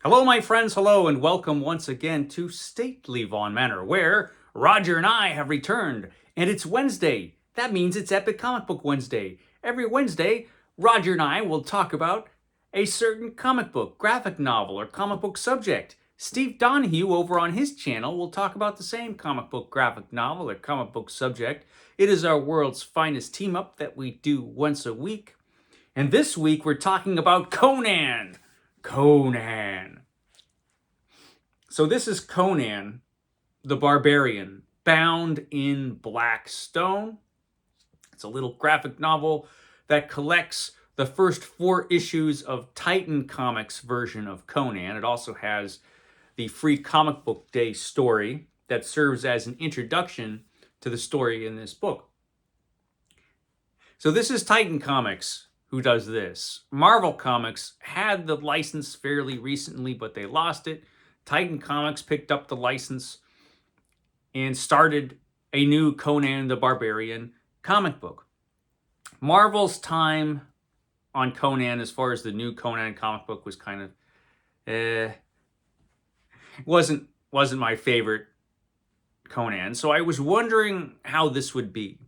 Hello, my friends, hello, and welcome once again to Stately Vaughan Manor, where Roger and I have returned, and it's Wednesday. That means it's Epic Comic Book Wednesday. Every Wednesday, Roger and I will talk about a certain comic book, graphic novel, or comic book subject. Steve Donoghue over on his channel will talk about the same comic book, graphic novel, or comic book subject. It is our world's finest team up that we do once a week. And this week, we're talking about Conan. Conan. So this is Conan the Barbarian, bound in black stone. It's a little graphic novel that collects the first 4 issues of Titan Comics' version of Conan. It also has the free comic book day story that serves as an introduction to the story in this book. So this is Titan Comics who does this. Marvel Comics had the license fairly recently, but they lost it. Titan Comics picked up the license and started a new Conan the Barbarian comic book. Marvel's time on Conan, as far as the new Conan comic book, was kind of wasn't my favorite Conan. So I was wondering how this would be.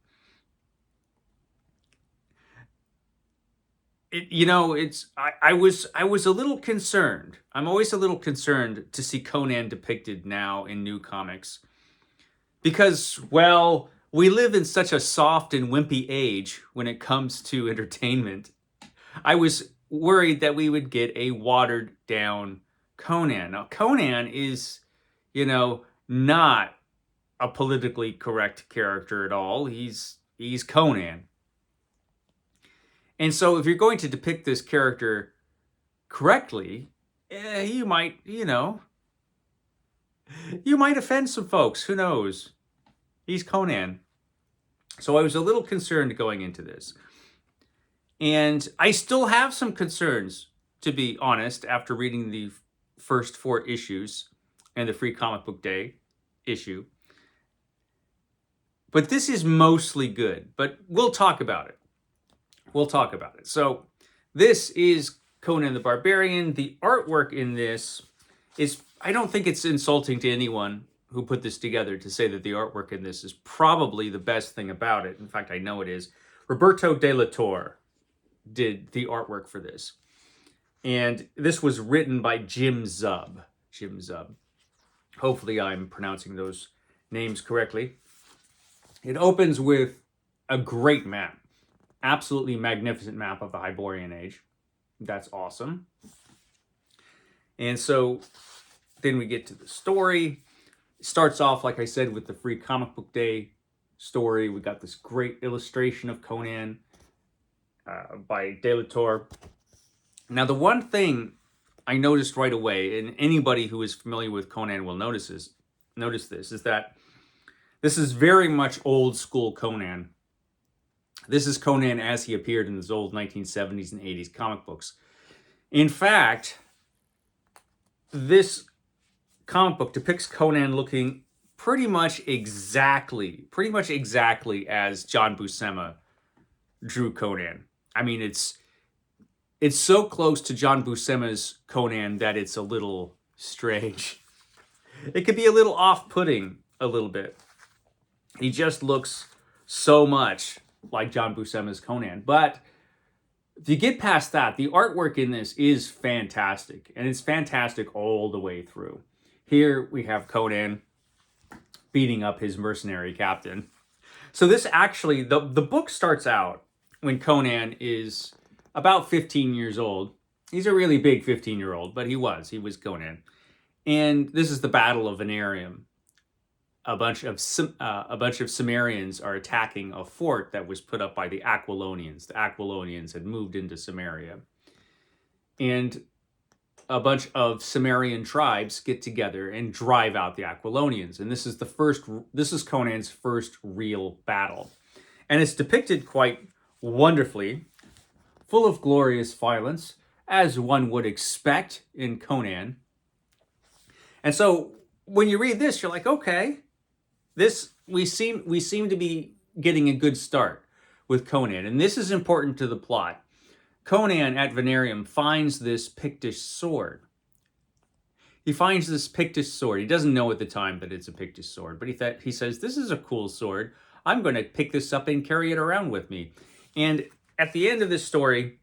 I was a little concerned. I'm always a little concerned to see Conan depicted now in new comics. Because, well, we live in such a soft and wimpy age when it comes to entertainment. I was worried that we would get a watered down Conan. Now, Conan is, not a politically correct character at all. He's Conan. And so if you're going to depict this character correctly, you might offend some folks. Who knows? He's Conan. So I was a little concerned going into this. And I still have some concerns, to be honest, after reading the first 4 issues and the free comic book day issue. But this is mostly good. But we'll talk about it. So this is Conan the Barbarian. The artwork in this is, I don't think it's insulting to anyone who put this together to say that the artwork in this is probably the best thing about it. In fact, I know it is. Roberto de la Torre did the artwork for this. And this was written by Jim Zub. Hopefully I'm pronouncing those names correctly. It opens with a great map. Absolutely magnificent map of the Hyborian Age. That's awesome. And so then we get to the story. It starts off, like I said, with the free comic book day story. We got this great illustration of Conan by De La Torre. Now, the one thing I noticed right away, and anybody who is familiar with Conan will notice this, is that this is very much old school Conan. This is Conan as he appeared in those old 1970s and 80s comic books. In fact, this comic book depicts Conan looking pretty much exactly as John Buscema drew Conan. I mean, it's so close to John Buscema's Conan that it's a little strange. It could be a little off-putting a little bit. He just looks so much like John Buscema's Conan. But if you get past that, the artwork in this is fantastic. And it's fantastic all the way through. Here we have Conan beating up his mercenary captain. So this actually, the book starts out when Conan is about 15 years old. He's a really big 15-year-old, but he was Conan. And this is the Battle of Venarium. A bunch of Cimmerians are attacking a fort that was put up by the Aquilonians. The Aquilonians had moved into Cimmeria. And a bunch of Cimmerian tribes get together and drive out the Aquilonians. And this is Conan's first real battle. And it's depicted quite wonderfully, full of glorious violence, as one would expect in Conan. And so when you read this, you're like, okay, we seem to be getting a good start with Conan. And this is important to the plot. Conan at Venarium finds this Pictish sword he finds this Pictish sword. He doesn't know at the time that it's a Pictish sword, but he says, this is a cool sword. I'm going to pick this up and carry it around with me. And at the end of this story,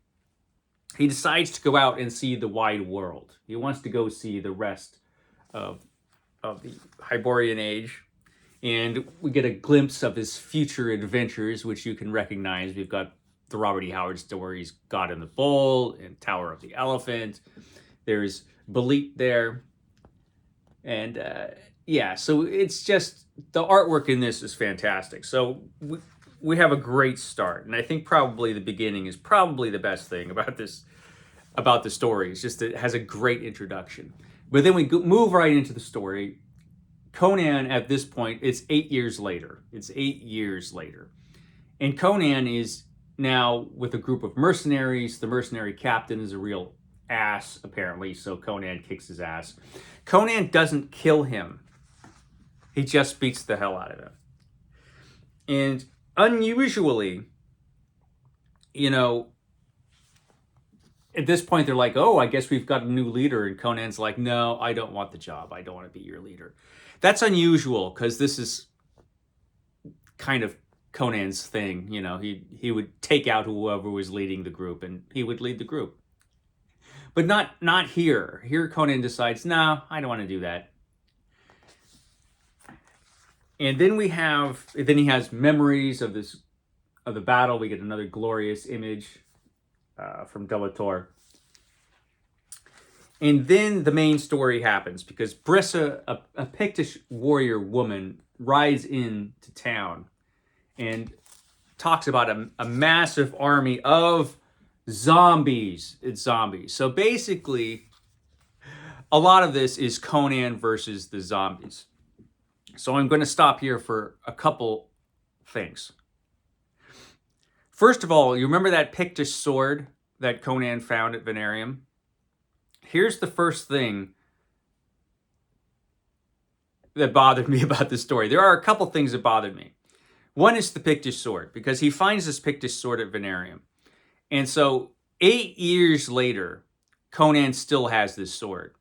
he decides to go out and see the wide world. He wants to go see the rest of the Hyborian Age. And we get a glimpse of his future adventures, which you can recognize. We've got the Robert E. Howard stories, God in the Bowl and Tower of the Elephant. There's Belit there. And yeah, so it's just, the artwork in this is fantastic. So we have a great start. And I think probably the beginning is probably the best thing about the story. It's just that it has a great introduction. But then we move right into the story. Conan, at this point, it's 8 years later. It's 8 years later. And Conan is now with a group of mercenaries. The mercenary captain is a real ass, apparently, so Conan kicks his ass. Conan doesn't kill him. He just beats the hell out of him. And unusually, you know, at this point, they're like, oh, I guess we've got a new leader. And Conan's like, no, I don't want the job. I don't want to be your leader. That's unusual because this is kind of Conan's thing. You know, he would take out whoever was leading the group and he would lead the group. But not here. Here Conan decides, no, I don't want to do that. And then he has memories of the battle. We get another glorious image from De la Torre. And then the main story happens because Brissa, a Pictish warrior woman, rides into town and talks about a massive army of zombies. It's zombies. So basically, a lot of this is Conan versus the zombies. So I'm going to stop here for a couple things. First of all, you remember that Pictish sword that Conan found at Venarium? Here's the first thing that bothered me about this story. There are a couple things that bothered me. One is the Pictish sword, because he finds this Pictish sword at Venarium. And so 8 years later, Conan still has this sword.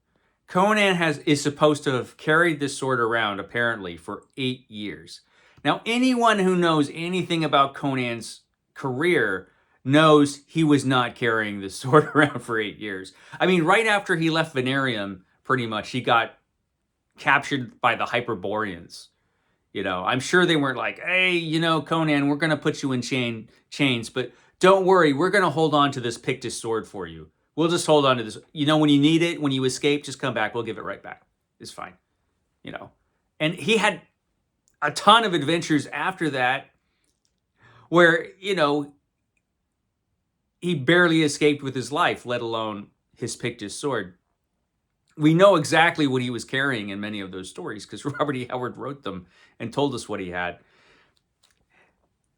Conan is supposed to have carried this sword around, apparently, for 8 years. Now, anyone who knows anything about Conan's career knows he was not carrying this sword around for 8 years. I mean, right after he left Venarium, pretty much, he got captured by the Hyperboreans. You know, I'm sure they weren't like, hey, you know, Conan, we're going to put you in chains, but don't worry, we're going to hold on to this Pictish sword for you. We'll just hold on to this. You know, when you need it, when you escape, just come back. We'll give it right back. It's fine. You know, and he had a ton of adventures after that where, you know, he barely escaped with his life, let alone his Pictish sword. We know exactly what he was carrying in many of those stories because Robert E. Howard wrote them and told us what he had.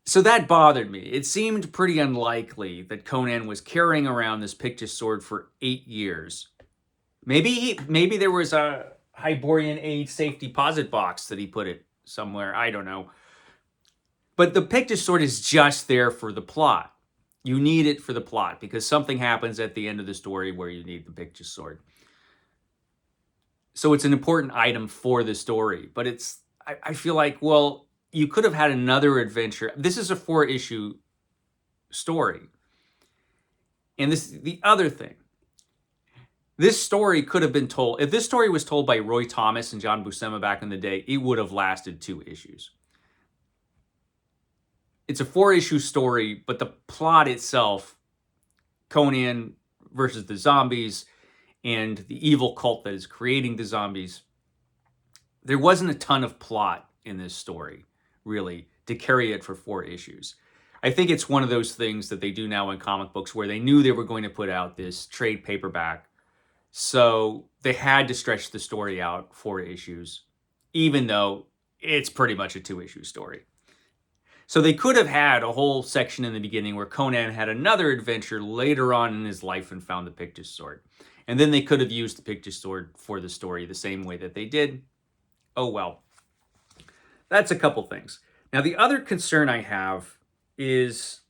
So that bothered me. It seemed pretty unlikely that Conan was carrying around this Pictish sword for 8 years. Maybe there was a Hyborian Age safe deposit box that he put it somewhere. I don't know. But the Pictish sword is just there for the plot. You need it for the plot because something happens at the end of the story where you need the Pictish sword. So it's an important item for the story. But I feel like, well, you could have had another adventure. This is a 4-issue story. And this is the other thing. This story could have been told, if this story was told by Roy Thomas and John Buscema back in the day, it would have lasted 2 issues. It's a 4-issue story, but the plot itself, Conan versus the zombies and the evil cult that is creating the zombies, there wasn't a ton of plot in this story, really, to carry it for 4 issues. I think it's one of those things that they do now in comic books where they knew they were going to put out this trade paperback, so they had to stretch the story out 4 issues, even though it's pretty much a 2-issue story. So they could have had a whole section in the beginning where Conan had another adventure later on in his life and found the Pictish sword. And then they could have used the Pictish sword for the story the same way that they did. Oh well. That's a couple things. Now the other concern I have is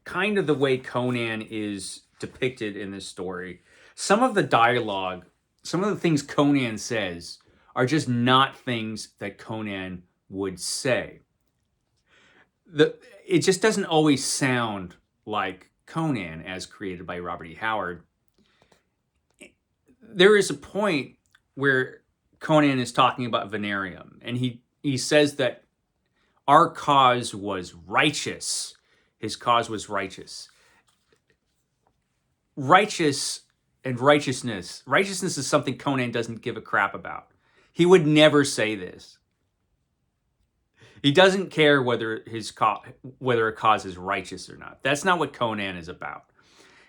kind of the way Conan is depicted in this story. Some of the dialogue, some of the things Conan says are just not things that Conan would say. It just doesn't always sound like Conan as created by Robert E. Howard. There is a point where Conan is talking about Venarium, and he says that our cause was righteous. His cause was righteous. Righteous and righteousness. Righteousness is something Conan doesn't give a crap about. He would never say this. He doesn't care whether a cause is righteous or not. That's not what Conan is about.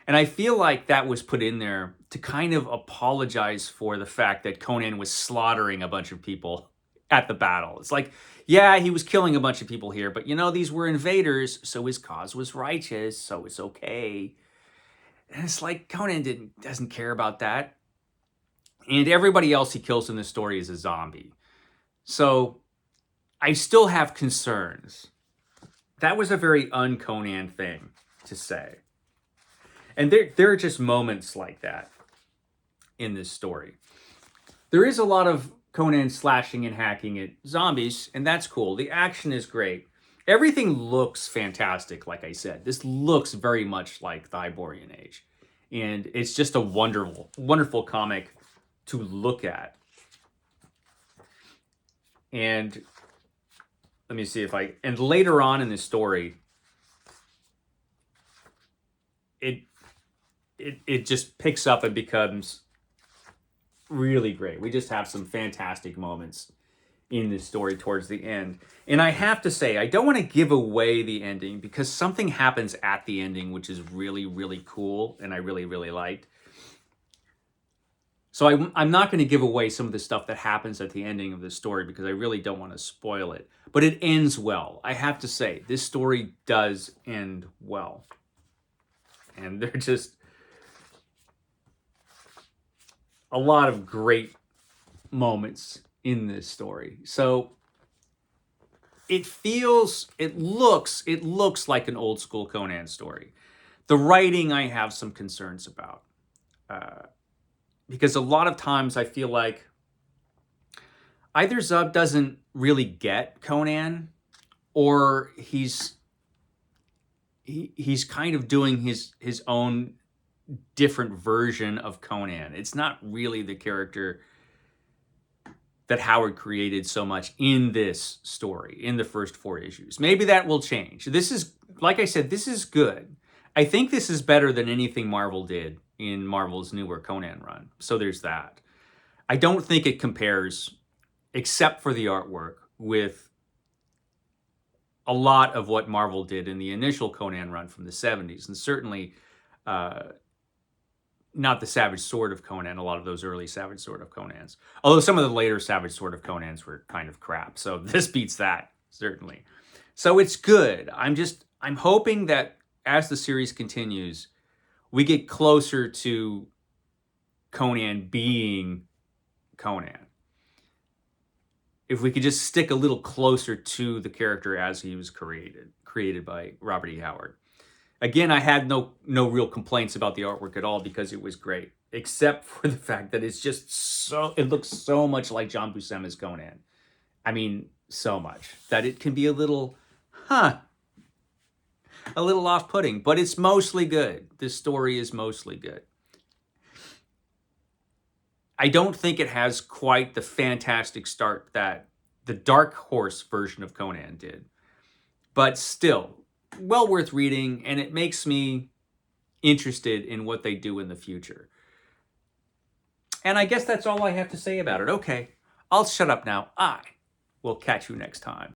And I feel like that was put in there to kind of apologize for the fact that Conan was slaughtering a bunch of people at the battle. It's like, yeah, he was killing a bunch of people here, but these were invaders, so his cause was righteous, so it's okay. And it's like Conan doesn't care about that. And everybody else he kills in this story is a zombie. So I still have concerns. That was a very un-Conan thing to say. And there are just moments like that in this story. There is a lot of Conan slashing and hacking at zombies, and that's cool. The action is great. Everything looks fantastic, like I said. This looks very much like the Hyborian Age. And it's just a wonderful, wonderful comic to look at. And let me see and later on in this story, it just picks up and becomes really great. We just have some fantastic moments in this story towards the end. And I have to say, I don't want to give away the ending because something happens at the ending which is really, really cool and I really, really liked. So I'm not going to give away some of the stuff that happens at the ending of the story because I really don't want to spoil it. But it ends well. I have to say, this story does end well. And they're just a lot of great moments in this story. So it looks like an old school Conan story. The writing I have some concerns about. Because a lot of times I feel like either Zub doesn't really get Conan or he's kind of doing his own different version of Conan. It's not really the character that Howard created so much in this story, in the first 4 issues. Maybe that will change. This is, like I said, this is good. I think this is better than anything Marvel did in Marvel's newer Conan run. So there's that. I don't think it compares, except for the artwork, with a lot of what Marvel did in the initial Conan run from the 70s. And certainly not the Savage Sword of Conan, a lot of those early Savage Sword of Conans. Although some of the later Savage Sword of Conans were kind of crap. So this beats that, certainly. So it's good. I'm hoping that as the series continues, we get closer to Conan being Conan. If we could just stick a little closer to the character as he was created by Robert E. Howard. Again, I had no real complaints about the artwork at all because it was great, except for the fact that it's just it looks so much like John Buscema's Conan. I mean, so much that it can be a little off-putting, but it's mostly good. This story is mostly good. I don't think it has quite the fantastic start that the Dark Horse version of Conan did, but still, well worth reading, and it makes me interested in what they do in the future. And I guess that's all I have to say about it. Okay, I'll shut up now. I will catch you next time.